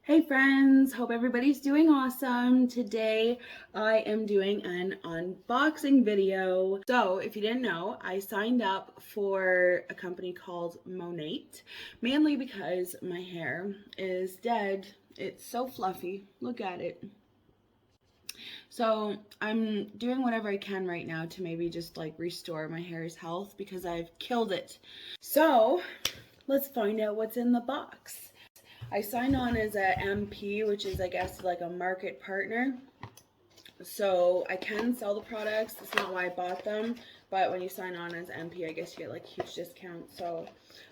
Hey friends, hope everybody's doing awesome. Today I am doing an unboxing video. So if you didn't know, I signed up for a company called Monat, mainly because my hair is dead. It's so fluffy, look at it. So I'm doing whatever I can right now to maybe just like restore my hair's health because I've killed it. So let's find out what's in the box. I signed on as a MP, which is I guess like a market partner. So I can sell the products. That's not why I bought them. But when you sign on as MP, I guess you get like a huge discount. So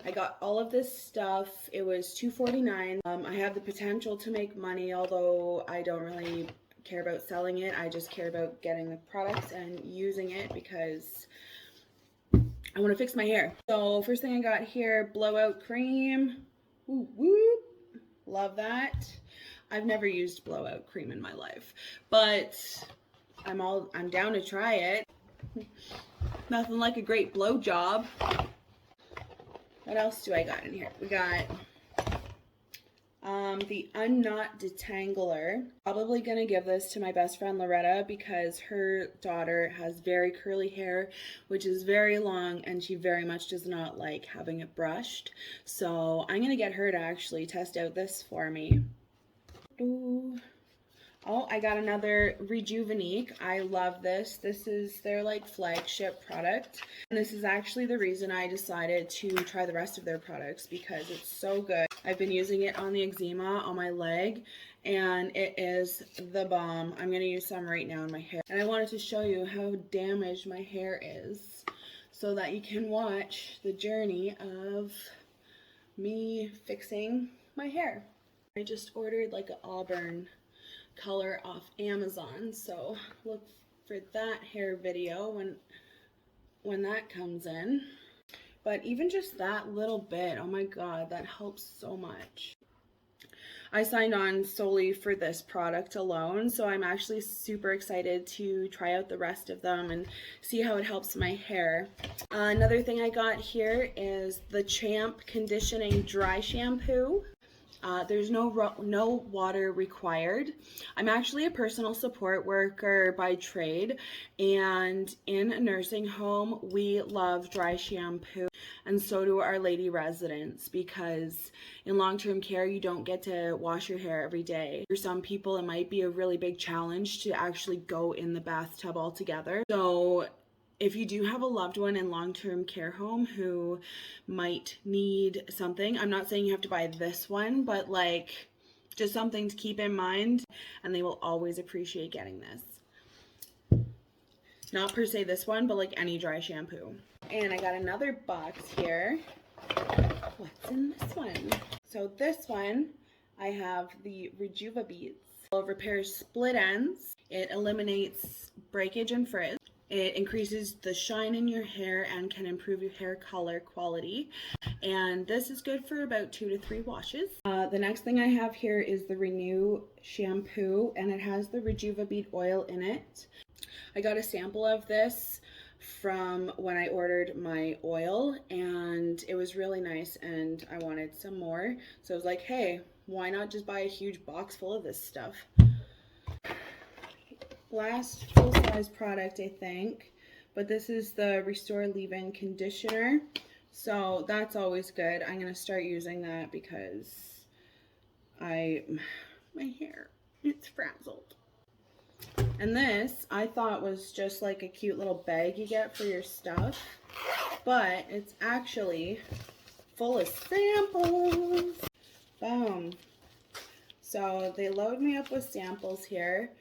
I got all of this stuff. It was $2.49. I have the potential to make money, although I don't really care about selling it. I just care about getting the products and using it because I want to fix my hair. So first thing I got here, blowout cream. Woo woo. Love that. I've never used blowout cream in my life, but I'm down to try it. Nothing like a great blow job. What else do I got in here? We got the Unknot Detangler. Probably gonna give this to my best friend Loretta because her daughter has very curly hair, which is very long, and she very much does not like having it brushed. So I'm gonna get her to actually test out this for me. Ooh. Oh, I got another Rejuvenique. I love this. This is their like flagship product. And this is actually the reason I decided to try the rest of their products because it's so good. I've been using it on the eczema on my leg and it is the bomb. I'm going to use some right now in my hair. And I wanted to show you how damaged my hair is so that you can watch the journey of me fixing my hair. I just ordered like an auburn color off Amazon, so look for that hair video when that comes in. But even just that little bit, oh my god, that helps so much. I signed on solely for this product alone, so I'm actually super excited to try out the rest of them and see how it helps my hair. Another thing I got here is the Champ Conditioning Dry Shampoo. There's no water required. I'm actually a personal support worker by trade, and in a nursing home, we love dry shampoo, and so do our lady residents, because in long-term care, you don't get to wash your hair every day. For some people, it might be a really big challenge to actually go in the bathtub altogether. So if you do have a loved one in long-term care home who might need something, I'm not saying you have to buy this one, but like just something to keep in mind, and they will always appreciate getting this. Not per se this one, but like any dry shampoo. And I got another box here. What's in this one? So this one, I have the Rejuva Beads. It repairs split ends. It eliminates breakage and frizz. It increases the shine in your hair and can improve your hair color quality. And this is good for about 2 to 3 washes. The next thing I have here is the Renew shampoo, and it has the Rejuva Bead oil in it. I got a sample of this from when I ordered my oil, and it was really nice, and I wanted some more. So I was like, hey, why not just buy a huge box full of this stuff? Last full-size product, I think, but this is the Restore Leave-In Conditioner, so that's always good. I'm going to start using that because my hair, it's frazzled. And this, I thought was just like a cute little bag you get for your stuff, but it's actually full of samples. Boom. So they load me up with samples here.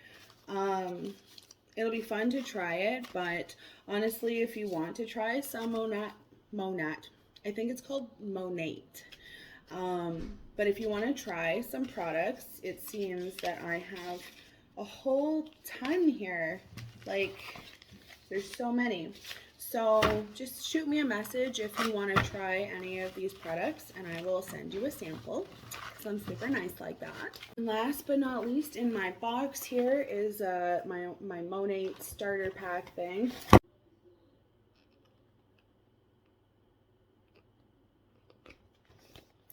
It'll be fun to try it, but honestly, if you want to try some Monat, I think it's called Monat. But if you want to try some products, it seems that I have a whole ton here. Like, there's so many. So just shoot me a message if you want to try any of these products, and I will send you a sample. I'm super nice like that. And last but not least, in my box here is my Monat starter pack thing.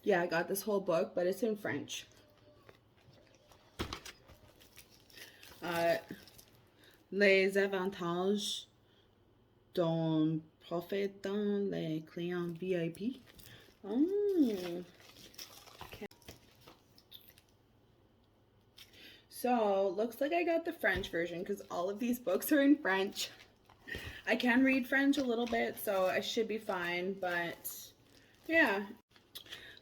Yeah, I got this whole book, but it's in French. Uh, les avantages dont profitent les clients VIP. Oh. Okay. So, looks like I got the French version because all of these books are in French. I can read French a little bit, so I should be fine, but yeah.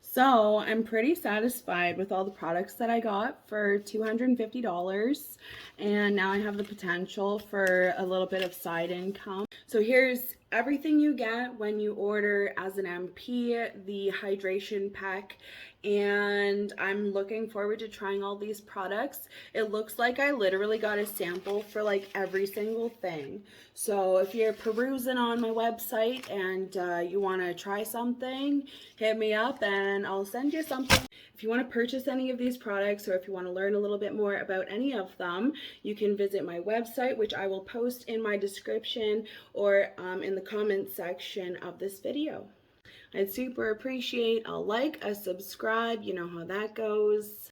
So I'm pretty satisfied with all the products that I got for $250, and now I have the potential for a little bit of side income. So here's everything you get when you order as an MP, the hydration pack, and I'm looking forward to trying all these products. It looks like I literally got a sample for like every single thing. So if you're perusing on my website and you want to try something, hit me up and I'll send you something. If you want to purchase any of these products, or if you want to learn a little bit more about any of them, you can visit my website, which I will post in my description or in the comments section of this video. I'd super appreciate a like, a subscribe, you know how that goes.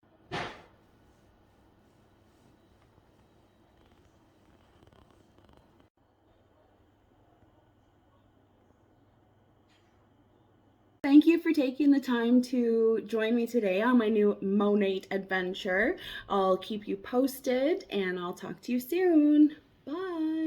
Thank you for taking the time to join me today on my new Monat adventure. I'll keep you posted and I'll talk to you soon. Bye.